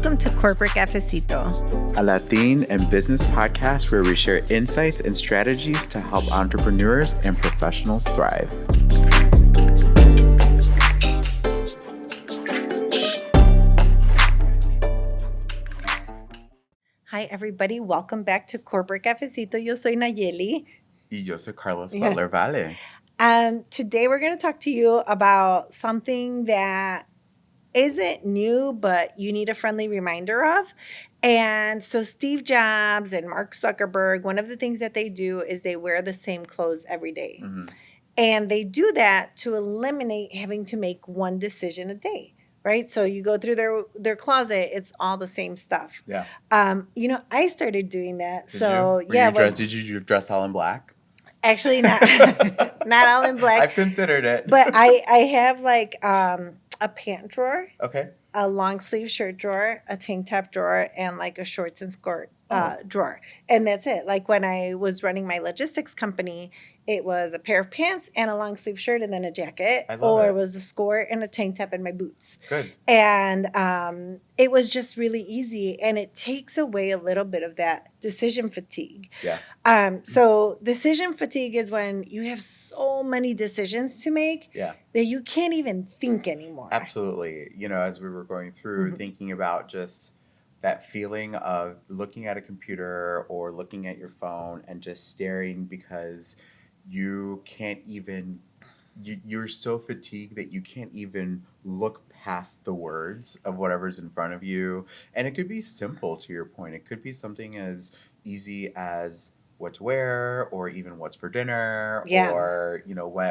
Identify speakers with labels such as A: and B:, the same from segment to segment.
A: Welcome to Corporate Cafecito,
B: a Latine and business podcast where we share insights and strategies to help entrepreneurs and professionals thrive.
A: Hi, everybody. Welcome back to Corporate Cafecito. Yo soy Nayeli.
B: Y yo soy Carlos Butler Vale.
A: Today, we're going to talk to you about something that isn't new, but you need a friendly reminder of. And so Steve Jobs and Mark Zuckerberg, one of the things that they do is they wear the same clothes every day. Mm-hmm. And they do that to eliminate having to make one decision a day. Right? So you go through their closet, it's all the same stuff.
B: Yeah.
A: I started doing that.
B: Did you dress all in black?
A: Actually, not all in black.
B: I've considered it.
A: But I have like a pant drawer.
B: Okay.
A: A long sleeve shirt drawer, a tank top drawer, and like a shorts and skirt drawer. And that's it. Like when I was running my logistics company, it was a pair of pants and a long sleeve shirt and then a jacket. It was a skirt and a tank top and my boots.
B: Good.
A: And it was just really easy. And it takes away a little bit of that decision fatigue.
B: Yeah.
A: So decision fatigue is when you have so many decisions to make that you can't even think anymore.
B: Absolutely. As we were going through, thinking about just that feeling of looking at a computer or looking at your phone and just staring because you can't even, you're so fatigued that you can't even look past the words of whatever's in front of you. And it could be simple, to your point. It could be something as easy as what to wear or even what's for dinner or,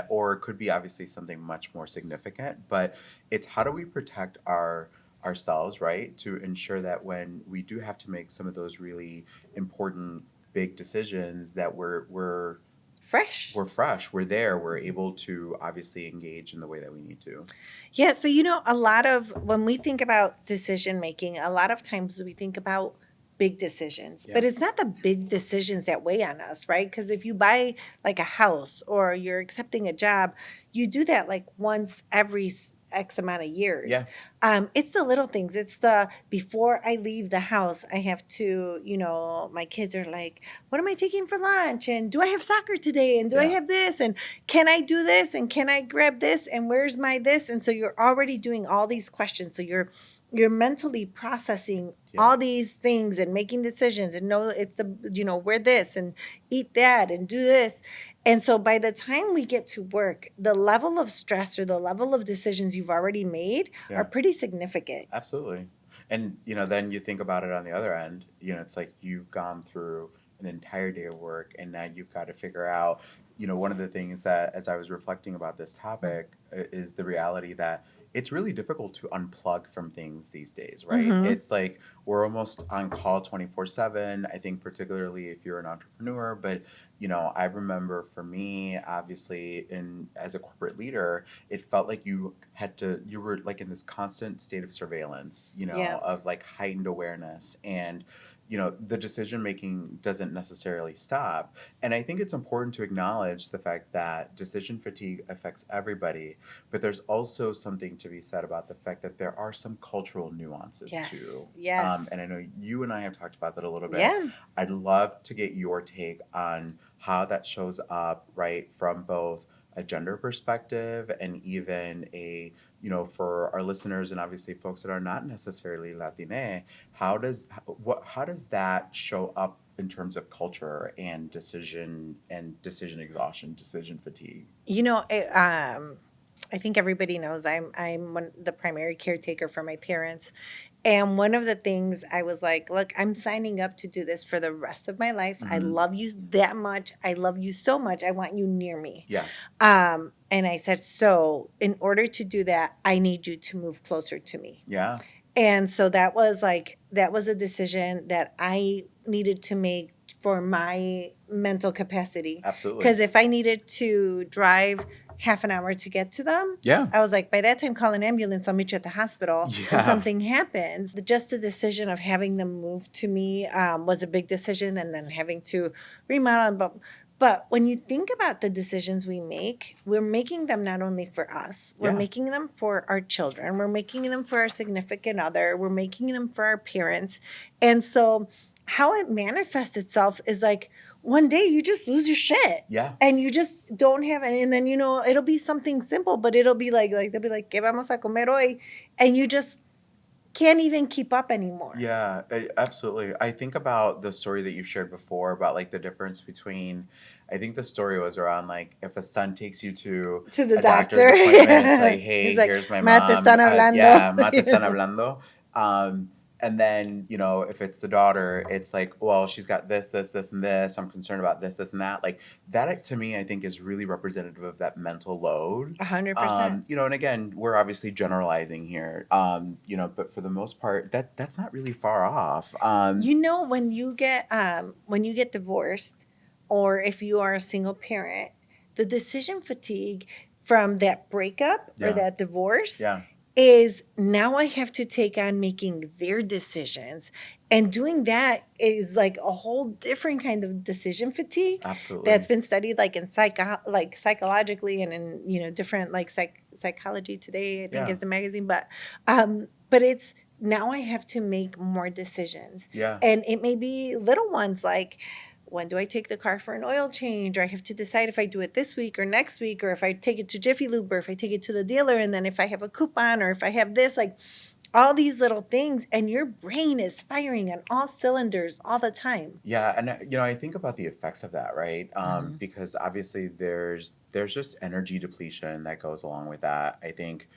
B: or it could be obviously something much more significant. But it's how do we protect ourselves, right? To ensure that when we do have to make some of those really important big decisions that we're
A: fresh.
B: We're fresh. We're there. We're able to obviously engage in the way that we need to.
A: Yeah. So, a lot of when we think about decision making, a lot of times we think about big decisions, but it's not the big decisions that weigh on us, right? Because if you buy like a house or you're accepting a job, you do that like once every X amount of years.
B: Yeah.
A: It's the little things. It's the before I leave the house, I have to, my kids are like, what am I taking for lunch? And do I have soccer today? And do I have this? And can I do this? And can I grab this? And where's my this? And so you're already doing all these questions. So you're mentally processing all these things and making decisions and know it's the, wear this and eat that and do this. And so by the time we get to work, the level of stress or the level of decisions you've already made are pretty significant.
B: Absolutely. And, then you think about it on the other end, it's like you've gone through an entire day of work and now you've got to figure out, one of the things that as I was reflecting about this topic is the reality that it's really difficult to unplug from things these days, right? Mm-hmm. It's like we're almost on call 24/7. I think particularly if you're an entrepreneur, but I remember for me, obviously, as a corporate leader, it felt like you were like in this constant state of surveillance, of like heightened awareness and the decision making doesn't necessarily stop. And I think it's important to acknowledge the fact that decision fatigue affects everybody, but there's also something to be said about the fact that there are some cultural nuances too.
A: Yes.
B: And I know you and I have talked about that a little bit.
A: Yeah.
B: I'd love to get your take on how that shows up, right, from both a gender perspective and even for our listeners and obviously folks that are not necessarily Latine, how does that show up in terms of culture and decision exhaustion, decision fatigue?
A: I think everybody knows I'm the primary caretaker for my parents. And one of the things I was like, look, I'm signing up to do this for the rest of my life. Mm-hmm. I love you that much. I love you so much. I want you near me.
B: Yeah.
A: And I said, so in order to do that, I need you to move closer to me.
B: Yeah.
A: And so that was a decision that I needed to make for my mental capacity.
B: Absolutely.
A: Because if I needed to drive half an hour to get to them.
B: Yeah.
A: I was like, by that time, call an ambulance. I'll meet you at the hospital if something happens. Just the decision of having them move to me was a big decision, and then having to remodel. But when you think about the decisions we make, we're making them not only for us, we're
B: Yeah.
A: making them for our children, we're making them for our significant other, we're making them for our parents. And so how it manifests itself is like one day you just lose your shit.
B: Yeah.
A: And you just don't have any. And then, it'll be something simple, but it'll be like they'll be like, ¿Qué vamos a comer hoy? And you just can't even keep up anymore.
B: Yeah, absolutely. I think about the story that you shared before about like the difference between, I think the story was around like if a son takes you to
A: To the
B: a doctor's
A: doctor.
B: appointment, it's like, hey,
A: He's like,
B: here's my
A: "Ma te
B: mom.
A: están hablando."
B: Yeah, ma te están hablando. And then, if it's the daughter, it's like, well, she's got this, this, this, and this. I'm concerned about this, this, and that. Like that to me, I think is really representative of that mental load.
A: 100%.
B: And again, we're obviously generalizing here. But for the most part, that's not really far off.
A: When you get divorced, or if you are a single parent, the decision fatigue from that breakup or
B: Yeah.
A: that divorce
B: Yeah.
A: is now I have to take on making their decisions. And doing that is like a whole different kind of decision fatigue.
B: Absolutely.
A: That's been studied like in psychologically and in different like psychology today, I think
B: Yeah.
A: is the magazine. But it's now I have to make more decisions.
B: Yeah.
A: And it may be little ones like, when do I take the car for an oil change? Or I have to decide if I do it this week or next week, or if I take it to Jiffy Lube, or if I take it to the dealer, and then if I have a coupon, or if I have this, like all these little things, and your brain is firing on all cylinders all the time.
B: Yeah, and I think about the effects of that, right? Because obviously there's just energy depletion that goes along with that. I think,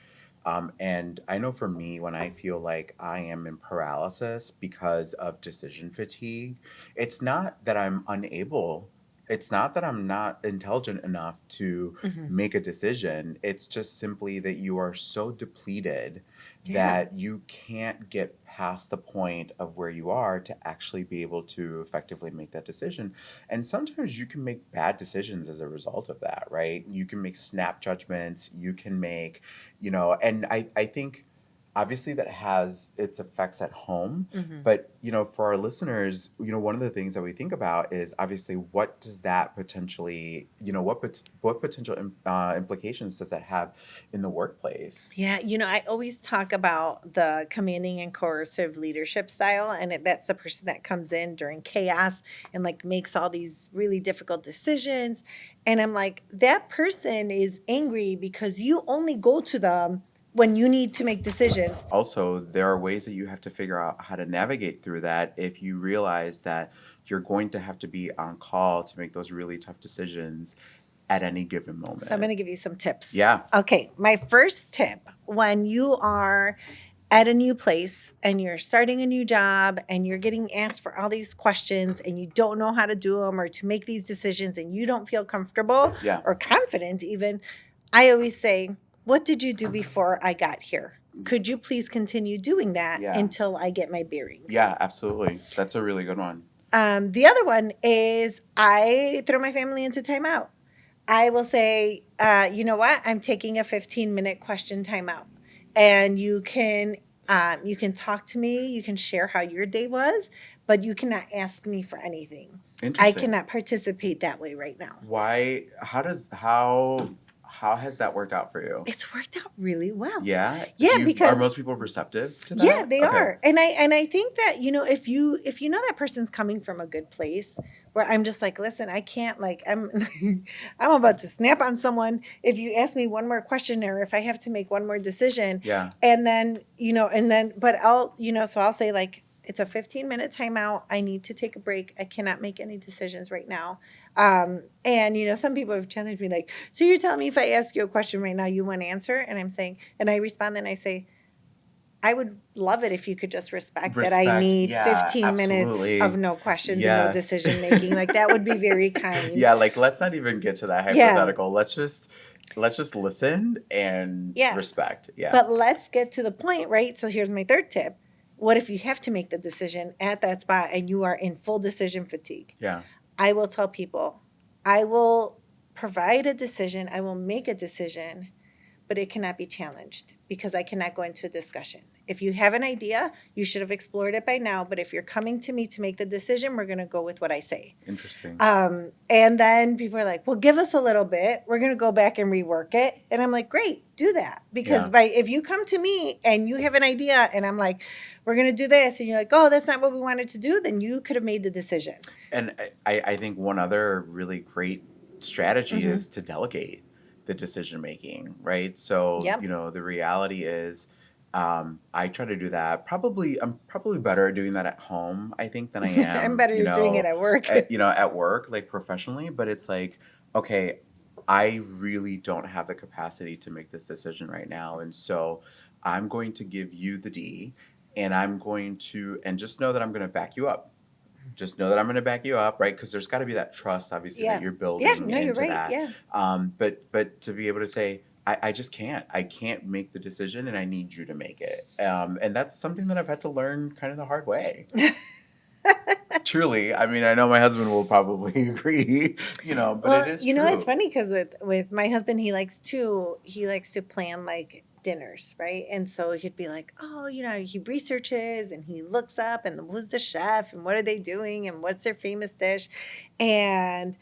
B: and I know for me, when I feel like I am in paralysis because of decision fatigue, it's not that I'm unable. It's not that I'm not intelligent enough to make a decision. It's just simply that you are so depleted that you can't get past the point of where you are to actually be able to effectively make that decision. And sometimes you can make bad decisions as a result of that, right? You can make snap judgments. You can make, and I think obviously that has its effects at home. But, for our listeners, one of the things that we think about is obviously what does that potentially, what potential implications does that have in the workplace?
A: Yeah, I always talk about the commanding and coercive leadership style, and that's the person that comes in during chaos and like makes all these really difficult decisions. And I'm like, that person is angry because you only go to them when you need to make decisions.
B: Also, there are ways that you have to figure out how to navigate through that if you realize that you're going to have to be on call to make those really tough decisions at any given moment.
A: So I'm going to give you some tips.
B: Yeah.
A: Okay, my first tip, when you are at a new place and you're starting a new job and you're getting asked for all these questions and you don't know how to do them or to make these decisions and you don't feel comfortable or confident even, I always say, what did you do before I got here? Could you please continue doing that until I get my bearings?
B: Yeah, absolutely. That's a really good one.
A: The other one is I throw my family into timeout. I will say, you know what? I'm taking a 15-minute question timeout. And you can talk to me. You can share how your day was, but you cannot ask me for anything. I cannot participate that way right now.
B: Why? How has that worked out for you?
A: It's worked out really well.
B: Yeah?
A: Yeah, because
B: are most people receptive to that?
A: Yeah, they are. And I think that, if you know that person's coming from a good place, where I'm just like, listen, I can't, like, I'm I'm about to snap on someone if you ask me one more question or if I have to make one more decision.
B: Yeah.
A: And then, but so I'll say, like, it's a 15-minute timeout. I need to take a break. I cannot make any decisions right now. And some people have challenged me like, so you're telling me if I ask you a question right now, you won't answer? And I'm saying, and I respond and I say, I would love it if you could just respect that I need 15 minutes of no questions and no decision making. Like, that would be very kind.
B: Yeah, like, let's not even get to that hypothetical. Let's just listen and respect. Yeah.
A: But let's get to the point, right? So here's my third tip. What if you have to make the decision at that spot and you are in full decision fatigue?
B: Yeah.
A: I will tell people, I will provide a decision, I will make a decision, but it cannot be challenged because I cannot go into a discussion. If you have an idea, you should have explored it by now. But if you're coming to me to make the decision, we're going to go with what I say.
B: Interesting.
A: And then people are like, well, give us a little bit. We're going to go back and rework it. And I'm like, great, do that. Because if you come to me and you have an idea and I'm like, we're going to do this, and you're like, oh, that's not what we wanted to do, then you could have made the decision.
B: And I think one other really great strategy is to delegate the decision making, right? So, the reality is, I try to do that. I'm probably better at doing that at home, I think, than I am.
A: I'm better at doing it at work.
B: At work, like professionally. But it's like, okay, I really don't have the capacity to make this decision right now, and so I'm going to give you the D, and and just know that I'm going to back you up. Just know that I'm going to back you up, right? Because there's got to be that trust, obviously, that you're building into
A: right.
B: that.
A: Yeah.
B: But to be able to say, I just can't. I can't make the decision, and I need you to make it. And that's something that I've had to learn kind of the hard way. Truly, I mean, I know my husband will probably agree, but it is true.
A: It's funny because with my husband, he likes to plan like dinners, right? And so he'd be like, oh, he researches and he looks up and who's the chef and what are they doing and what's their famous dish. And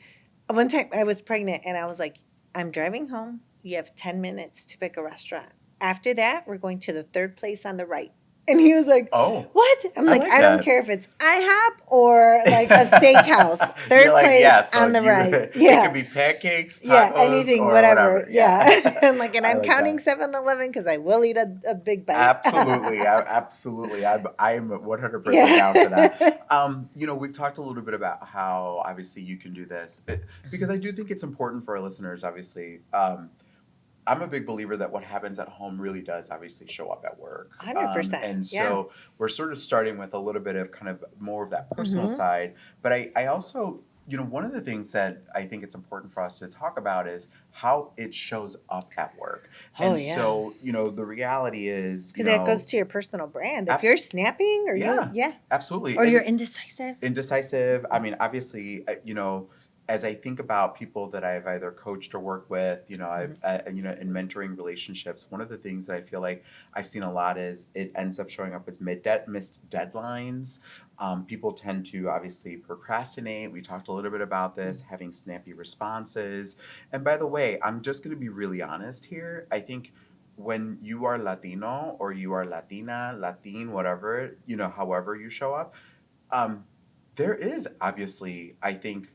A: one time I was pregnant and I was like, I'm driving home. You have 10 minutes to pick a restaurant. After that, we're going to the third place on the right. And he was like, oh, what? I'm like, I don't care if it's IHOP or like a steakhouse. Third place on the right. Yeah.
B: It could be pancakes, tacos,
A: anything,
B: or
A: whatever.
B: Yeah.
A: and I'm counting 7-Eleven because I will eat a big bite.
B: Absolutely. Absolutely. I am 100% down for that. We've talked a little bit about how obviously you can do this because I do think it's important for our listeners, obviously. I'm a big believer that what happens at home really does obviously show up at work.
A: 100%.
B: And so we're sort of starting with a little bit of kind of more of that personal side. But I also, one of the things that I think it's important for us to talk about is how it shows up at work. So, the reality is,
A: because that goes to your personal brand. If you're snapping or
B: absolutely.
A: Or you're indecisive.
B: Indecisive. I mean, obviously, as I think about people that I've either coached or worked with, I've in mentoring relationships, one of the things that I feel like I've seen a lot is it ends up showing up as missed deadlines. People tend to obviously procrastinate. We talked a little bit about this, having snappy responses. And by the way, I'm just going to be really honest here. I think when you are Latino or you are Latina, Latine, whatever, however you show up, there is obviously, I think,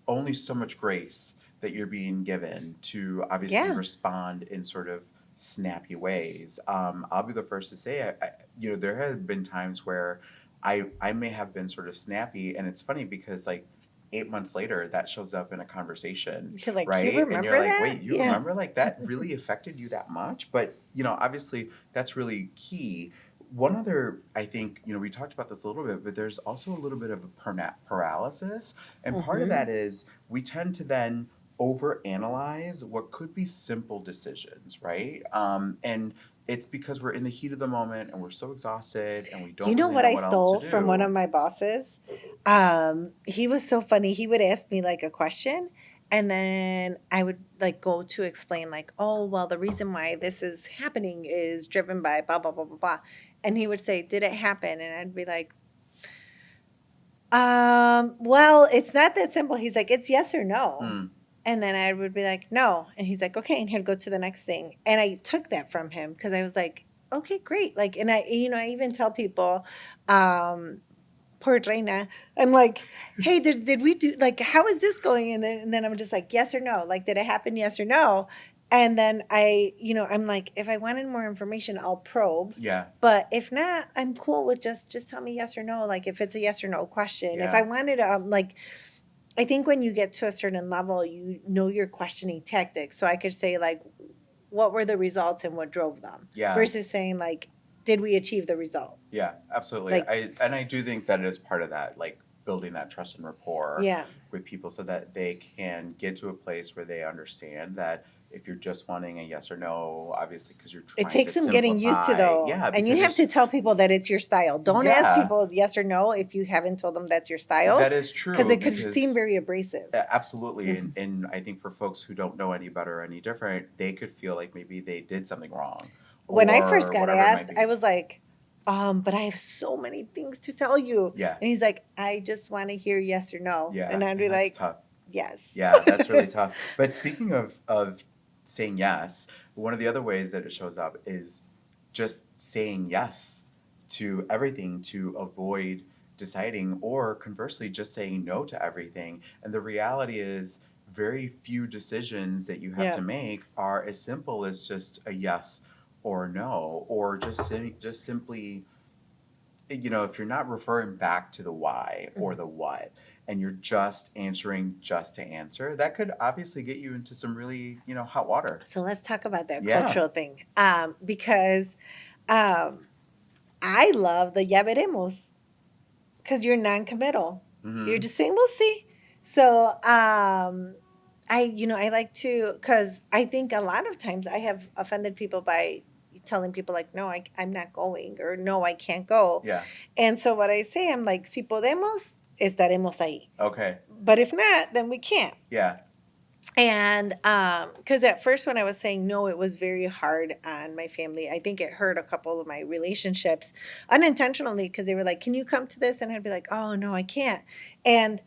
B: only so much grace that you're being given to obviously respond in sort of snappy ways. I'll be the first to say, there have been times where I may have been sort of snappy, and it's funny because like 8 months later, that shows up in a conversation.
A: You're like,
B: right?
A: You remember
B: and you're like,
A: that?
B: wait, you remember like that really affected you that much? But obviously that's really key. One other, I think, we talked about this a little bit, but there's also a little bit of a paralysis. And part of that is we tend to then overanalyze what could be simple decisions, right? And it's because we're in the heat of the moment and we're so exhausted and we don't really know what I
A: stole from one of my bosses? He was so funny. He would ask me like a question. And then I would like go to explain like, oh, well, the reason why this is happening is driven by blah, blah, blah, blah, blah. And he would say, did it happen? And I'd be like, well, it's not that simple. He's like, it's yes or no. And then I would be like, no. And he's like, okay. And he'd go to the next thing. And I took that from him because I was like, okay, great. Like, and I even tell people, poor Reina, I'm like, hey, did we do, like, how is this going? And then I'm just like, yes or no? Like, did it happen, yes or no? And then I'm like, if I wanted more information, I'll probe.
B: Yeah.
A: But if not, I'm cool with just tell me yes or no. Like, if it's a yes or no question. If I wanted I think when you get to a certain level, your questioning tactics. So I could say, like, what were the results and what drove them?
B: Yeah.
A: Versus saying, like, did we achieve the result?
B: Yeah, absolutely. I do think that it is part of that, like building that trust and rapport with people so that they can get to a place where they understand that, if you're just wanting a yes or no, obviously, because you're
A: It
B: trying to
A: takes some getting used to,
B: simplify.
A: though.
B: Yeah,
A: And you
B: because
A: have
B: there's,
A: to tell people that it's your style. Don't ask
B: yeah,
A: people yes or no if you haven't told them that's your style,
B: that is
A: because
B: true
A: it could seem
B: because
A: very abrasive.
B: absolutely.
A: Mhm.
B: And I think for folks who don't know any better or any different, they could feel like maybe they did something wrong
A: When I first
B: or
A: got
B: whatever it might
A: asked, I
B: be.
A: was like, but I have so many things to tell you.
B: Yeah.
A: And he's like, I just want to hear yes or no.
B: Yeah.
A: And I'd
B: And
A: be
B: that's
A: like,
B: tough.
A: yes.
B: Yeah, that's really tough. But speaking of saying yes, one of the other ways that it shows up is just saying yes to everything to avoid deciding, or conversely, just saying no to everything. And the reality is, very few decisions that you have
A: Yeah.
B: to make are as simple as just a yes or no, or just simply, if you're not referring back to the why or
A: Mhm.
B: the what, and you're just answering just to answer, that could obviously get you into some really, hot water.
A: So let's talk about that
B: Yeah.
A: cultural thing. Because um, I love the ya veremos, because you're non-committal. You're
B: Hmm.
A: just saying we'll see. So I like to, because I think a lot of times I have offended people by telling people like, no, I'm not going, or no, I can't go.
B: Yeah.
A: And so what I say, I'm like, si podemos, estaremos ahí.
B: Okay.
A: But if not, then we can't.
B: Yeah.
A: And because at first when I was saying no, it was very hard on my family. I think it hurt a couple of my relationships unintentionally, because they were like, can you come to this? And I'd be like, oh, no, I can't. And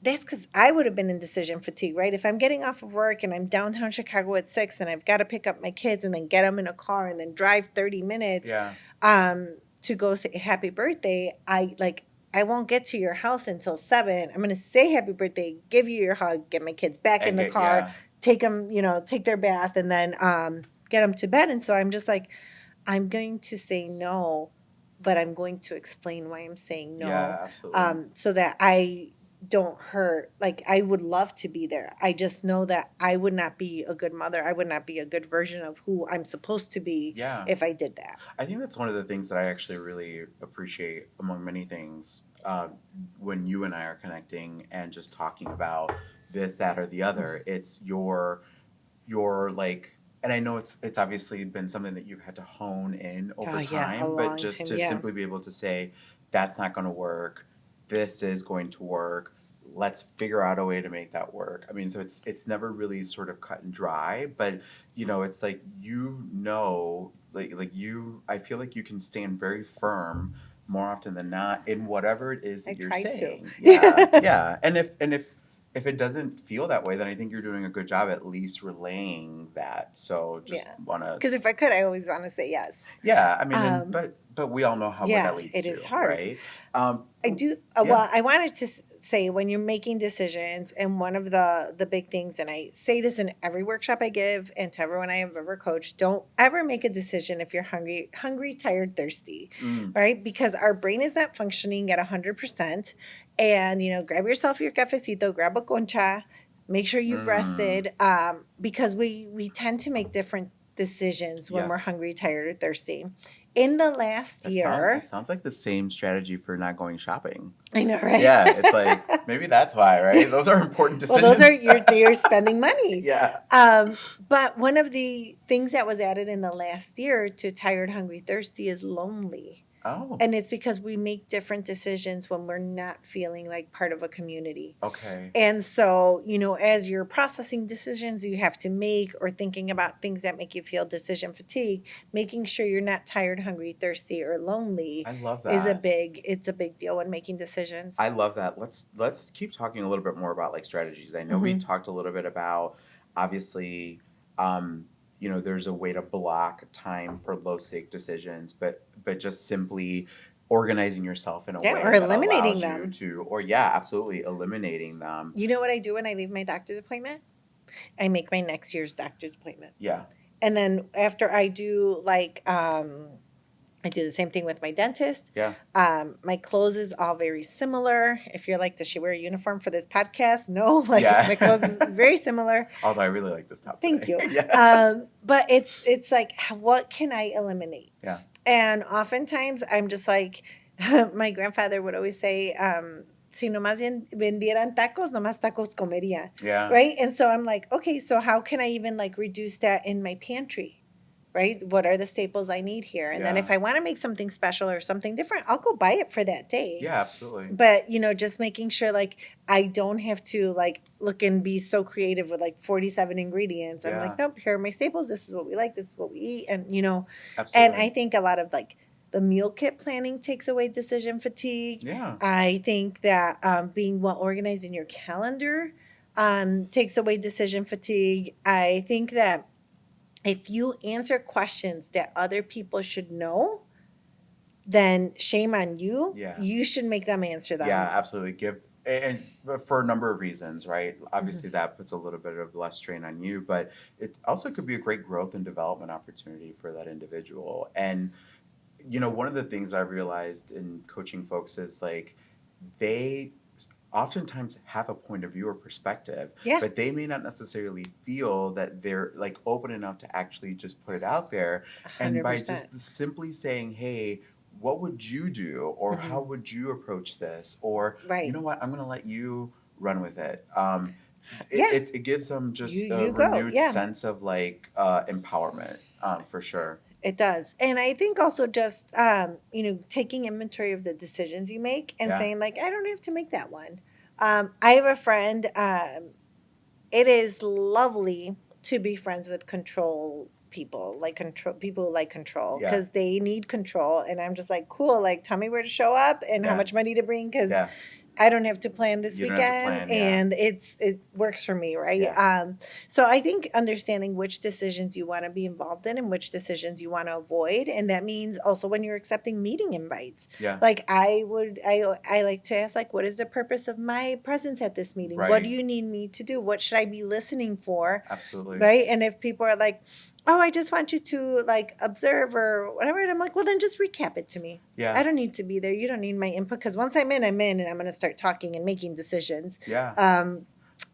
A: that's because I would have been in decision fatigue, right? If I'm getting off of work and I'm downtown Chicago at 6 and I've got to pick up my kids and then get them in a car and then drive 30 minutes
B: Yeah.
A: to go say happy birthday, I won't get to your house until 7. I'm going to say happy birthday, give you your hug, get my kids back in
B: And
A: the
B: get,
A: car,
B: yeah.
A: take them, take their bath, and then get them to bed. And so I'm just like, I'm going to say no, but I'm going to explain why I'm saying no,
B: Yeah, absolutely.
A: so that I don't hurt. Like, I would love to be there. I just know that I would not be a good mother. I would not be a good version of who I'm supposed to be
B: Yeah.
A: if I did that.
B: I think that's one of the things that I actually really appreciate, among many things, when you and I are connecting and just talking about this, that, or the other. It's your like, and I know it's obviously been something that you've had to hone in
A: Oh,
B: over
A: yeah, a
B: time, but
A: long
B: just
A: time.
B: to
A: Yeah.
B: simply be able to say, that's not going to work, this is going to work, let's figure out a way to make that work. I mean, so it's never really sort of cut and dry, but it's like, I feel like you can stand very firm more often than not in whatever it is
A: I
B: that you're
A: tried to.
B: saying. Yeah, yeah. And if it doesn't feel that way, then I think you're doing a good job at least relaying that. So just
A: Yeah.
B: wanna,
A: Because if I could, I always want to say yes.
B: yeah. I mean,
A: Um,
B: but we all know what that
A: yeah,
B: leads
A: it is
B: to,
A: hard.
B: right? Um,
A: I do.
B: yeah,
A: Well, I wanted to say, when you're making decisions, and one of the big things, and I say this in every workshop I give, and to everyone I have ever coached, don't ever make a decision if you're hungry, tired, thirsty,
B: mm,
A: right? Because our brain is not functioning at 100%. And grab yourself your cafecito, grab a concha, make sure you've
B: mm,
A: rested, because we tend to make different decisions when we're
B: yes.
A: hungry, tired, or thirsty. In the last
B: It
A: year,
B: sounds like the same strategy for not going shopping.
A: I know, right?
B: Yeah, it's like maybe that's why, right? Those are important
A: Well, those are
B: decisions.
A: you're spending money.
B: Yeah.
A: But one of the things that was added in the last year to tired, hungry, thirsty is lonely.
B: Oh,
A: And it's because we make different decisions when we're not feeling like part of a community.
B: okay.
A: And so, as you're processing decisions you have to make, or thinking about things that make you feel decision fatigue, making sure you're not tired, hungry, thirsty, or lonely
B: I love
A: is
B: that.
A: it's a big deal when making decisions.
B: I love that. Let's keep talking a little bit more about like strategies. I know we
A: Hmm.
B: talked a little bit about, obviously, there's a way to block time for low stake decisions, but just simply organizing yourself in a
A: Yeah, or
B: way that
A: eliminating
B: allows you
A: them.
B: to, or yeah, absolutely eliminating them.
A: You know what I do when I leave my doctor's appointment? I make my next year's doctor's appointment.
B: Yeah.
A: And then after I do, I do the same thing with my dentist.
B: Yeah.
A: My clothes is all very similar. If you're like, does she wear a uniform for this podcast? No, like
B: Yeah.
A: my clothes is very similar.
B: Although I really like this top
A: Thank
B: today.
A: you.
B: Yeah.
A: But it's like, what can I eliminate?
B: Yeah.
A: And oftentimes I'm just like, my grandfather would always say, si nomás vendieran tacos, nomás tacos comería,
B: Yeah.
A: right? And so I'm like, okay, so how can I even like reduce that in my pantry? Right? What are the staples I need here? And then
B: Yeah.
A: if I want to make something special or something different, I'll go buy it for that day.
B: Yeah, absolutely.
A: But, just making sure like I don't have to like look and be so creative with like 47 ingredients. I'm
B: Yeah.
A: like, nope, here are my staples. This is what we like. This is what we eat. And
B: Absolutely.
A: I think a lot of like the meal kit planning takes away decision fatigue.
B: Yeah.
A: I think that being well organized in your calendar takes away decision fatigue. I think that if you answer questions that other people should know, then shame on you.
B: Yeah.
A: You should make them answer
B: Yeah,
A: them.
B: absolutely. But for a number of reasons, right?
A: Mhm.
B: Obviously, that puts a little bit of less strain on you, but it also could be a great growth and development opportunity for that individual. And one of the things I've realized in coaching folks is like they oftentimes have a point of view or perspective,
A: Yeah,
B: but they may not necessarily feel that they're like open enough to actually just put it out there. And by
A: 100%.
B: just simply saying, hey, what would you do? Or how
A: Mhm.
B: would you approach this? Or, you
A: Right.
B: know what, I'm going to let you run with it.
A: Yeah,
B: It gives them
A: you
B: just a
A: you go.
B: renewed
A: Yeah,
B: sense of like empowerment, for sure.
A: it does. And I think also just taking inventory of the decisions you make and
B: Yeah.
A: saying like I don't have to make that one. I have a friend it is lovely to be friends with control people, like control people who like control
B: Yeah.
A: because they need control. And I'm just like, cool, like tell me where to show up and how
B: Yeah.
A: much money to bring because
B: Yeah.
A: I don't have to plan this
B: You don't have to
A: weekend
B: plan. Yeah.
A: and it works for me, right?
B: Yeah.
A: So I think understanding which decisions you want to be involved in and which decisions you want to avoid. And that means also when you're accepting meeting invites.
B: Yeah.
A: Like I like to ask like what is the purpose of my presence at this meeting? What do
B: Right.
A: you need me to do? What should I be listening for?
B: Absolutely.
A: Right? And if people are like, "Oh, I just want you to like observe or whatever," and I'm like, "Well, then just recap it to me. I
B: Yeah.
A: don't need to be there. You don't need my input because once I'm in, and I'm going to start talking and making decisions."
B: Yeah.
A: Um,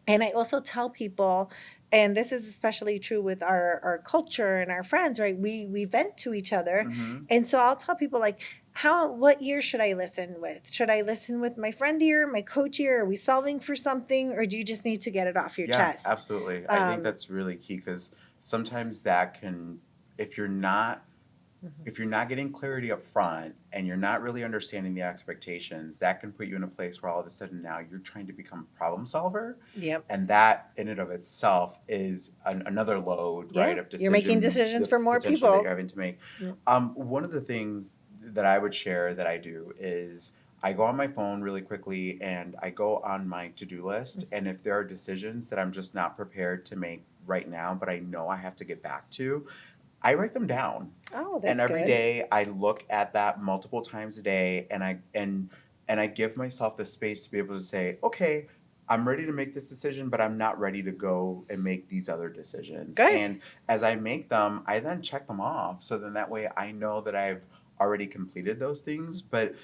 A: and I also tell people, and this is especially true with our culture and our friends, right? We vent to each other,
B: Mm-hmm.
A: and so I'll tell people like, what ear should I listen with? Should I listen with my friend ear, my coach ear? Are we solving for something, or do you just need to get it off your
B: Yeah,
A: chest?
B: absolutely. I think
A: Um,
B: that's really key because sometimes that can, if you're not
A: mhm.
B: if you're not getting clarity up front and you're not really understanding the expectations, that can put you in a place where all of a sudden now you're trying to become a problem solver.
A: Yep.
B: And that in and of itself is another load, right,
A: Yeah.
B: of
A: You're making
B: decisions
A: decisions for more
B: potentially that
A: people.
B: you're having to make.
A: Yep.
B: One of the things that I would share that I do is I go on my phone really quickly and I go on my to-do list. And if there are decisions that I'm just not prepared to make right now, but I know I have to get back to, I write them down.
A: Oh,
B: And
A: that's
B: every
A: good.
B: day I look at that multiple times a day and I give myself the space to be able to say, okay, I'm ready to make this decision, but I'm not ready to go and make these other decisions.
A: Good.
B: And as I make them, I then check them off. So then that way I know that I've already completed those things. But,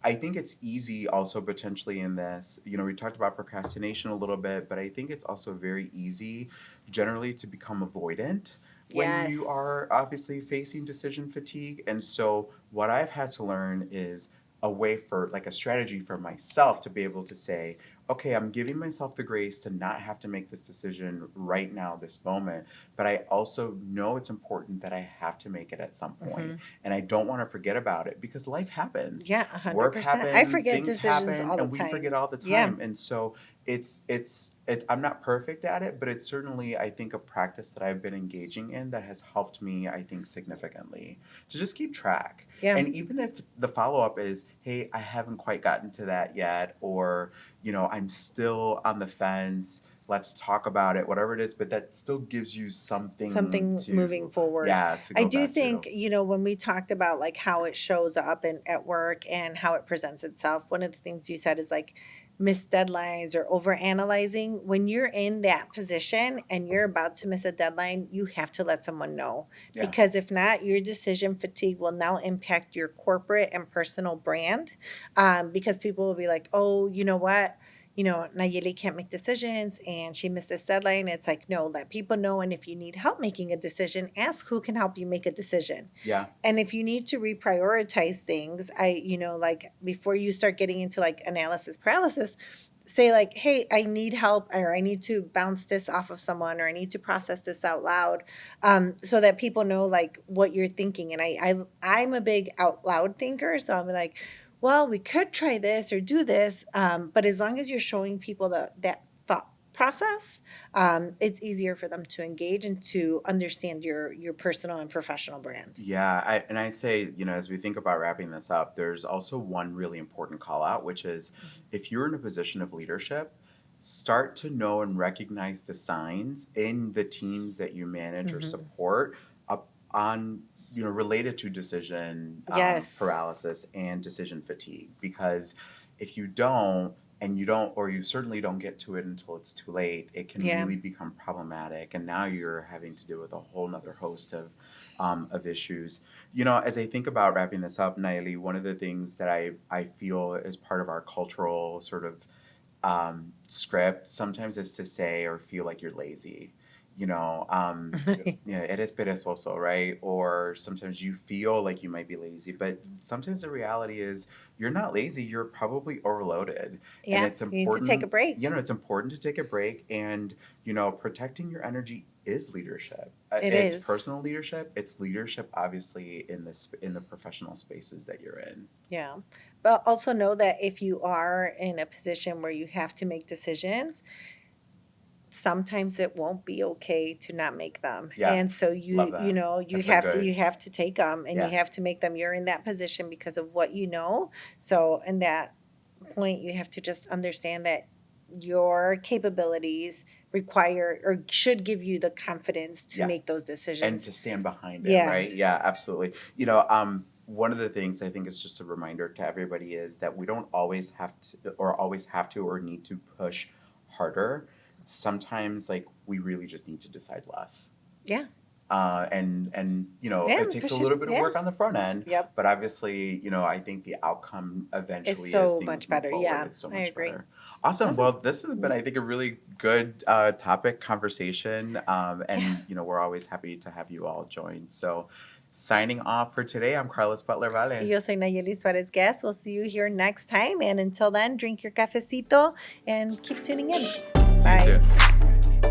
B: I think it's easy also potentially in this. We talked about procrastination a little bit, but I think it's also very easy generally to become avoidant when you
A: Yes.
B: are obviously facing decision fatigue. And so, what I've had to learn is a way for like a strategy for myself to be able to say, okay, I'm giving myself the grace to not have to make this decision right now, this moment. But I also know it's important that I have to make it at some point.
A: Hmm.
B: And I don't want to forget about it because life happens.
A: Yeah,
B: Work
A: 100%. I
B: happens,
A: forget
B: things
A: decisions
B: happen,
A: all the
B: and we forget
A: time.
B: all the
A: Yeah.
B: time. And so I'm not perfect at it, but it's certainly I think a practice that I've been engaging in that has helped me I think significantly to just keep track.
A: Yeah.
B: And even if the follow up is, hey, I haven't quite gotten to that yet, or I'm still on the fence. Let's talk about it, whatever it is, but that still gives you something
A: Something moving
B: to,
A: forward.
B: yeah, to
A: I
B: go
A: do
B: back
A: think,
B: to.
A: when we talked about like how it shows up at work and how it presents itself, one of the things you said is like missed deadlines or over analyzing. When you're in that position and you're about to miss a deadline, you have to let someone know
B: Yeah.
A: because if not, your decision fatigue will now impact your corporate and personal brand. Because people will be like, oh, you know what? Nayeli can't make decisions and she missed this deadline. It's like, no, let people know. And if you need help making a decision, ask who can help you make a decision.
B: Yeah.
A: And if you need to reprioritize things, like before you start getting into like analysis paralysis, say like, hey, I need help, or I need to bounce this off of someone, or I need to process this out loud, so that people know like what you're thinking. And I'm a big out loud thinker, so I'm like, well, we could try this or do this, but as long as you're showing people that thought process, it's easier for them to engage and to understand your personal and professional brand.
B: Yeah, I say, as we think about wrapping this up, there's also one really important call out, which is if you're in a position of leadership, start to know and recognize the signs in the teams that you manage or
A: Mhm.
B: support up on, related to decision
A: Yes.
B: paralysis and decision fatigue. Because if you don't, and you don't, or you certainly don't get to it until it's too late, it can
A: Yeah.
B: really become problematic. And now you're having to deal with a whole nother host of issues. As I think about wrapping this up, Naili, one of the things that I feel is part of our cultural sort of script sometimes is to say or feel like you're lazy. Eres perezoso, right? Or sometimes you feel like you might be lazy, but sometimes the reality is you're not lazy, you're probably overloaded. And
A: Yeah,
B: it's
A: you need to take a
B: important,
A: break.
B: it's important to take a break. And, protecting your energy is leadership.
A: It
B: It's
A: is.
B: personal leadership. It's leadership, obviously, in the professional spaces that you're in.
A: Yeah. But also know that if you are in a position where you have to make decisions, sometimes it won't be okay to not make them.
B: Yeah,
A: And so
B: love that.
A: you
B: That's a
A: have to
B: good,
A: you have to take them, and you
B: yeah,
A: have to make them. You're in that position because of what you know. So in that point, you have to just understand that your capabilities require or should give you the confidence to
B: yeah.
A: make those
B: And
A: decisions.
B: to stand behind it,
A: Yeah.
B: right? Yeah, absolutely. One of the things I think is just a reminder to everybody is that we don't always have to or need to push harder. Sometimes like we really just need to decide less.
A: Yeah.
B: And
A: Yeah.
B: it takes a
A: Push it.
B: little bit of
A: Yeah.
B: work on the front end,
A: Yep.
B: but obviously, I think the outcome
A: It's
B: eventually as
A: so
B: things
A: much
B: move
A: better.
B: forward,
A: Yeah.
B: it's so
A: I
B: much
A: agree.
B: better. Awesome.
A: Awesome.
B: Well, this has been, I think, a really good topic conversation,
A: Yeah.
B: and we're always happy to have you all join. So, signing off for today, I'm Carlos Butler
A: Y
B: Vale.
A: yo soy Nayeli Suarez Guest. We'll see you here next time. And until then, drink your cafecito and keep tuning in.
B: See you
A: Bye.
B: soon.